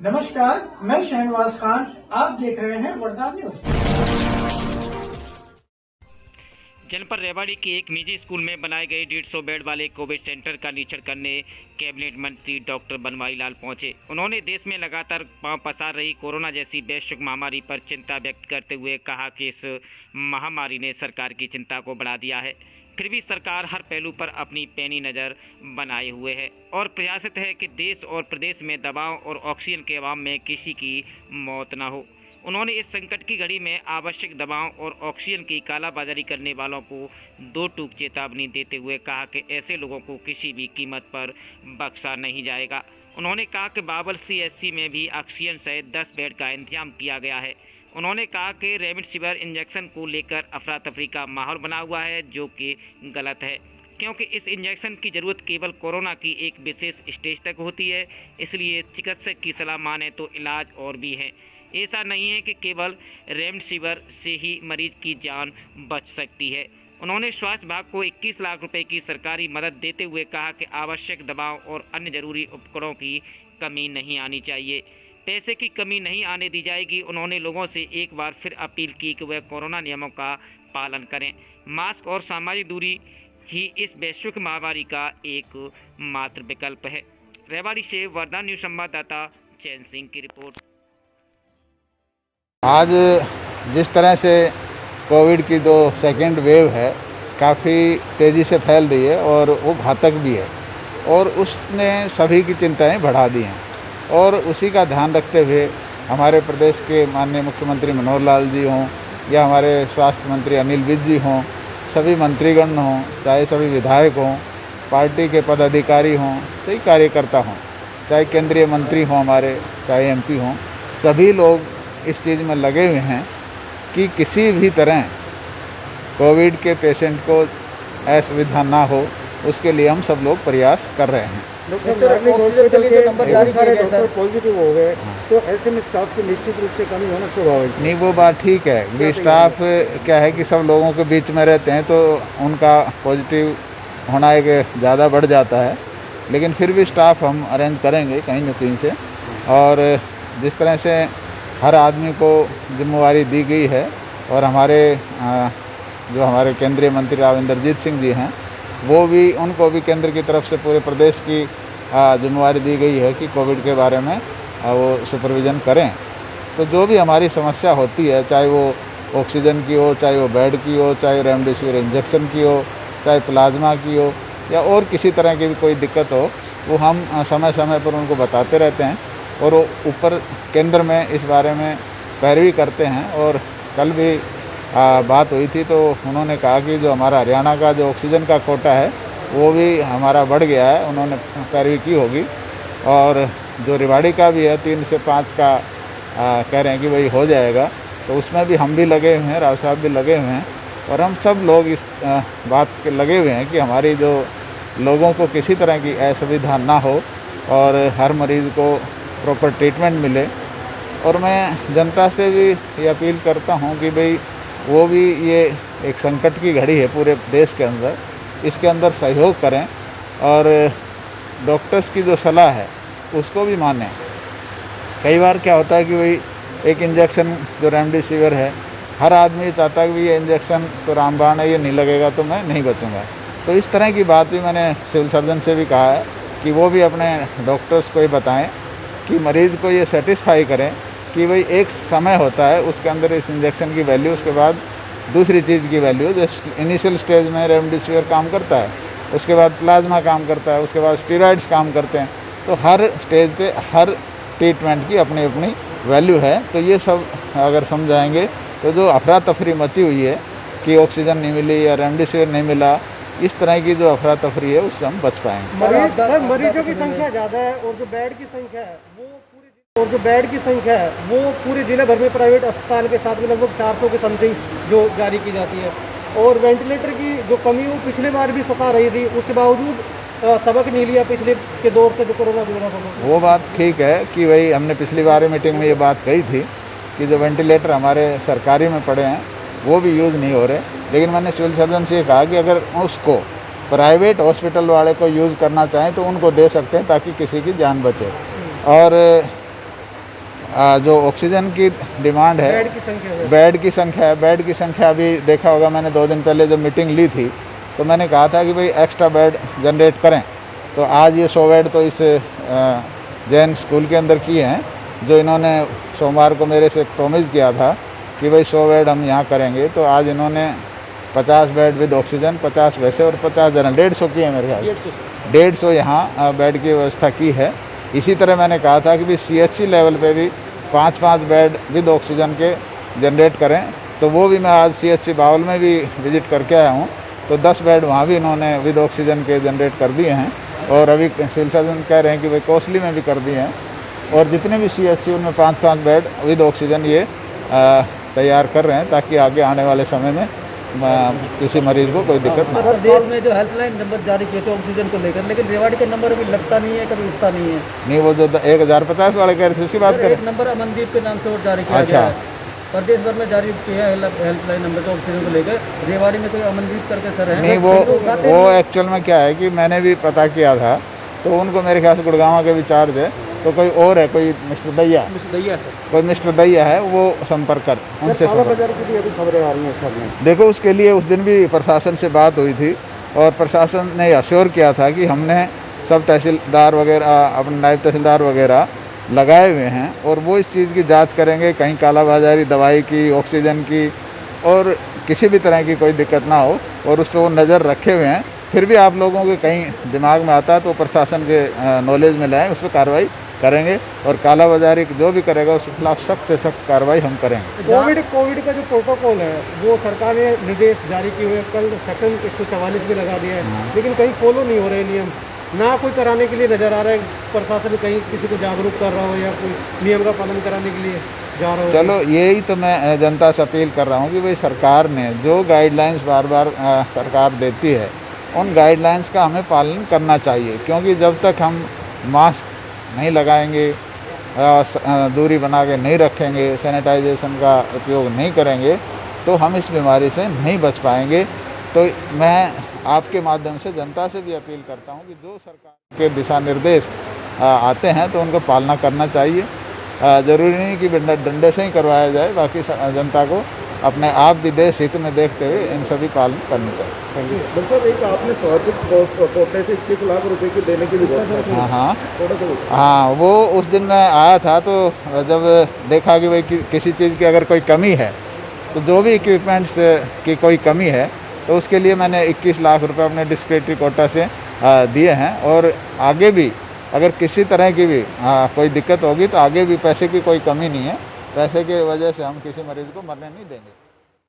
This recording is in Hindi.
नमस्कार, मैं शहनवाज खान। आप देख रहे हैं वरदान न्यूज। जनपद रेवाड़ी के एक निजी स्कूल में बनाए गए 150 बेड वाले कोविड सेंटर का निरीक्षण करने कैबिनेट मंत्री डॉक्टर बनवारी लाल पहुंचे। उन्होंने देश में लगातार पांव पसार रही कोरोना जैसी वैश्विक महामारी पर चिंता व्यक्त करते हुए कहा कि इस महामारी ने सरकार की चिंता को बढ़ा दिया है। फिर भी सरकार हर पहलू पर अपनी पैनी नज़र बनाए हुए है और प्रयासित है कि देश और प्रदेश में दवाओं और ऑक्सीजन के अभाव में किसी की मौत न हो। उन्होंने इस संकट की घड़ी में आवश्यक दवाओं और ऑक्सीजन की कालाबाजारी करने वालों को दो टूक चेतावनी देते हुए कहा कि ऐसे लोगों को किसी भी कीमत पर बख्शा नहीं जाएगा। उन्होंने कहा कि बाबल CSC में भी ऑक्सीजन सहित 10 बेड का इंतजाम किया गया है। उन्होंने कहा कि रेमडेसिविर इंजेक्शन को लेकर अफरा तफरी का माहौल बना हुआ है, जो कि गलत है, क्योंकि इस इंजेक्शन की ज़रूरत केवल कोरोना की एक विशेष स्टेज तक होती है। इसलिए चिकित्सक की सलाह माने तो इलाज और भी है। ऐसा नहीं है कि केवल रेमडेसिविर से ही मरीज की जान बच सकती है। उन्होंने स्वास्थ्य विभाग को 21 लाख रुपए की सरकारी मदद देते हुए कहा कि आवश्यक दवाओं और अन्य जरूरी उपकरणों की कमी नहीं आनी चाहिए, पैसे की कमी नहीं आने दी जाएगी। उन्होंने लोगों से एक बार फिर अपील की कि वह कोरोना नियमों का पालन करें। मास्क और सामाजिक दूरी ही इस वैश्विक महामारी का एक मात्र विकल्प है। रेवाड़ी से वरदान न्यूज संवाददाता चैन सिंह की रिपोर्ट। आज जिस तरह से कोविड की जो सेकेंड वेव है काफ़ी तेज़ी से फैल रही है और वो घातक भी है और उसने सभी की चिंताएं बढ़ा दी हैं और उसी का ध्यान रखते हुए हमारे प्रदेश के माननीय मुख्यमंत्री मनोहर लाल जी हों या हमारे स्वास्थ्य मंत्री अनिल विज जी हों, सभी मंत्रीगण हों, चाहे सभी विधायक हों, पार्टी के पदाधिकारी हों, चाहे कार्यकर्ता हों, चाहे केंद्रीय मंत्री हों हमारे, चाहे MP हों, सभी लोग इस चीज़ में लगे हुए हैं कि किसी भी तरह कोविड के पेशेंट को असुविधा ना हो, उसके लिए हम सब लोग प्रयास कर रहे हैं। डॉक्टर हॉस्पिटल के बहुत सारे डॉक्टर पॉजिटिव हो गए, तो ऐसे में स्टाफ की निश्चित रूप से कमी होना स्वाभाविक नहीं, वो बात ठीक है कि स्टाफ क्या है कि सब लोगों के बीच में रहते हैं तो उनका पॉजिटिव होना एक ज़्यादा बढ़ जाता है, लेकिन फिर भी स्टाफ हम अरेंज करेंगे कहीं न कहीं से। और जिस तरह से हर आदमी को जिम्मेवारी दी गई है और जो हमारे केंद्रीय मंत्री राव इंद्रजीत सिंह जी हैं, वो भी उनको भी केंद्र की तरफ से पूरे प्रदेश की जिम्मेवारी दी गई है कि कोविड के बारे में वो सुपरविज़न करें। तो जो भी हमारी समस्या होती है, चाहे वो ऑक्सीजन की हो, चाहे वो बेड की हो, चाहे रेमडेसिविर इंजेक्शन की हो, चाहे प्लाज्मा की हो या और किसी तरह की भी कोई दिक्कत हो, वो हम समय समय पर उनको बताते रहते हैं और वो ऊपर केंद्र में इस बारे में पैरवी करते हैं। और कल भी बात हुई थी तो उन्होंने कहा कि जो हमारा हरियाणा का जो ऑक्सीजन का कोटा है वो भी हमारा बढ़ गया है, उन्होंने पैरवी की होगी। और जो रेवाड़ी का भी है 3 से 5 का कह रहे हैं कि वही हो जाएगा, तो उसमें भी हम भी लगे हुए हैं, राव साहब भी लगे हुए हैं और हम सब लोग इस बात के लगे हुए हैं कि हमारी जो लोगों को किसी तरह की असुविधा ना हो और हर मरीज़ को प्रॉपर ट्रीटमेंट मिले। और मैं जनता से भी ये अपील करता हूँ कि भाई वो भी ये एक संकट की घड़ी है पूरे देश के अंदर, इसके अंदर सहयोग करें और डॉक्टर्स की जो सलाह है उसको भी मानें। कई बार क्या होता है कि भाई एक इंजेक्शन जो रेमडेसिविर है, हर आदमी चाहता है कि ये इंजेक्शन तो रामबाण है, ये नहीं लगेगा तो मैं नहीं बचूँगा। तो इस तरह की बात भी मैंने सिविल सर्जन से भी कहा है कि वो भी अपने डॉक्टर्स को ये बताएँ कि मरीज़ को ये सेटिस्फाई करें कि भाई एक समय होता है उसके अंदर इस इंजेक्शन की वैल्यू, उसके बाद दूसरी चीज़ की वैल्यू। जैसे इनिशियल स्टेज में रेमडेसिविर काम करता है, उसके बाद प्लाज्मा काम करता है, उसके बाद स्टेरॉइड्स काम करते हैं। तो हर स्टेज पे हर ट्रीटमेंट की अपनी अपनी वैल्यू है। तो ये सब अगर समझाएंगे तो जो अफरा तफरी मची हुई है कि ऑक्सीजन नहीं मिली या रेमडेसिविर नहीं मिला, इस तरह की जो अफरा तफरी है उससे हम बच पाएंगे। मरीजों की संख्या ज़्यादा है और जो बेड की संख्या है वो पूरे जिले भर में प्राइवेट अस्पताल के साथ में लगभग 400 के समथिंग जो जारी की जाती है। और वेंटिलेटर की जो कमी वो पिछले बार भी सता रही थी, उसके बावजूद सबक नहीं लिया पिछले के दौर से जो कोरोना गुजरा था। वो बात ठीक है कि भाई हमने पिछली बार मीटिंग में ये बात कही थी कि जो वेंटिलेटर हमारे सरकारी में पड़े हैं वो भी यूज़ नहीं हो रहे, लेकिन मैंने सिविल सर्जन से कहा कि अगर उसको प्राइवेट हॉस्पिटल वाले को यूज़ करना चाहें तो उनको दे सकते हैं ताकि किसी की जान बचे। और जो ऑक्सीजन की डिमांड है, बेड की संख्या है। बेड की संख्या अभी देखा होगा, मैंने 2 दिन पहले जब मीटिंग ली थी तो मैंने कहा था कि भाई एक्स्ट्रा बेड जनरेट करें। तो आज ये 100 बेड तो इस जैन स्कूल के अंदर किए हैं, जो इन्होंने सोमवार को मेरे से प्रॉमिस किया था कि भाई 100 बेड हम यहाँ करेंगे। तो आज इन्होंने 50 बेड विद ऑक्सीजन, 50 वैसे और 50 जनरल, 150 की है मेरे ख्याल, 150 यहाँ बेड की व्यवस्था की है। इसी तरह मैंने कहा था कि भी CHC लेवल पे भी 5-5 बेड विद ऑक्सीजन के जनरेट करें। तो वो भी मैं आज CHC बावल में भी विज़िट करके आया हूँ, तो 10 बेड वहाँ भी इन्होंने विद ऑक्सीजन के जनरेट कर दिए हैं। और अभी सिविल सर्जन कह रहे हैं कि भाई कोसली में भी कर दिए हैं, और जितने भी CHC उनमें 5-5 बेड विद ऑक्सीजन ये तैयार कर रहे हैं, ताकि आगे आने वाले समय में किसी मरीज़ को कोई दिक्कत ना हो। देश में जो हेल्पलाइन नंबर जारी किए थे ऑक्सीजन को लेकर, लेकिन रेवाड़ी का नंबर अभी लगता नहीं है, कभी उठता नहीं है। नहीं, वो जो 1050 वाले कह रहे थे उसकी बात सर, करें। एक नंबर अमनदीप के नाम से और जारी किया अच्छा। गया है, प्रदेश भर में जारी किया है हेल्पलाइन नंबर जो ऑक्सीजन को लेकर। रेवाड़ी में कोई अमनदीप करके सर है नहीं, वो एक्चुअल में क्या है कि मैंने भी पता किया था, तो उनको मेरे ख्याल से गुड़गांव के भी चार्ज है, तो कोई और है, कोई मिस्टर दैया सर, कोई मिस्टर दैया है, वो संपर्क कर उनसे संपर्क। बाजार की भी अभी खबरें आ रही हैं सर में। देखो, उसके लिए उस दिन भी प्रशासन से बात हुई थी, और प्रशासन ने अश्योर किया था कि हमने सब तहसीलदार वगैरह, अपने नायब तहसीलदार वगैरह लगाए हुए हैं, और वो इस चीज़ की जांच करेंगे, कहीं कालाबाजारी दवाई की, ऑक्सीजन की और किसी भी तरह की कोई दिक्कत ना हो, और उस पर वो नज़र रखे हुए हैं। फिर भी आप लोगों के कहीं दिमाग में आता है तो प्रशासन के नॉलेज में लाएँ, उस पर कार्रवाई करेंगे, और कालाबाजारी जो भी करेगा उसके खिलाफ सख्त से सख्त कार्रवाई हम करेंगे। कोविड का जो प्रोटोकॉल है वो सरकार ने निर्देश जारी किए हुए, कल सेक्शन 144 भी लगा दिया है, लेकिन कहीं फॉलो नहीं हो रहे नियम, ना कोई कराने के लिए नज़र आ रहा है प्रशासन कहीं किसी को जागरूक कर रहा हो या कोई नियम का पालन कराने के लिए जा रहा हो। चलो, यही तो मैं जनता से अपील कर रहा हूँ कि भाई सरकार ने जो गाइडलाइंस बार बार सरकार देती है, उन गाइडलाइंस का हमें पालन करना चाहिए, क्योंकि जब तक हम मास्क नहीं लगाएंगे, दूरी बना के नहीं रखेंगे, सैनिटाइजेशन का उपयोग नहीं करेंगे, तो हम इस बीमारी से नहीं बच पाएंगे। तो मैं आपके माध्यम से जनता से भी अपील करता हूं कि जो सरकार के दिशा निर्देश आते हैं तो उनको पालना करना चाहिए। ज़रूरी नहीं कि डंडे से ही करवाया जाए, बाकी जनता को अपने आप भी देश हित में देखते हुए इन सभी पालन करनी चाहिए। सर, एक आपने सामाजिक कोटे से 21 लाख रुपए की देने की भी बात की। हाँ, वो उस दिन मैं आया था, तो जब देखा कि भाई किसी चीज़ की अगर कोई कमी है, तो जो भी इक्विपमेंट्स की कोई कमी है, तो उसके लिए मैंने 21 लाख रुपए अपने डिस्क्रिप्टिव कोटा से दिए हैं, और आगे भी अगर किसी तरह की भी कोई दिक्कत होगी तो आगे भी पैसे की कोई कमी नहीं है। पैसे की वजह से हम किसी मरीज़ को मरने नहीं देंगे।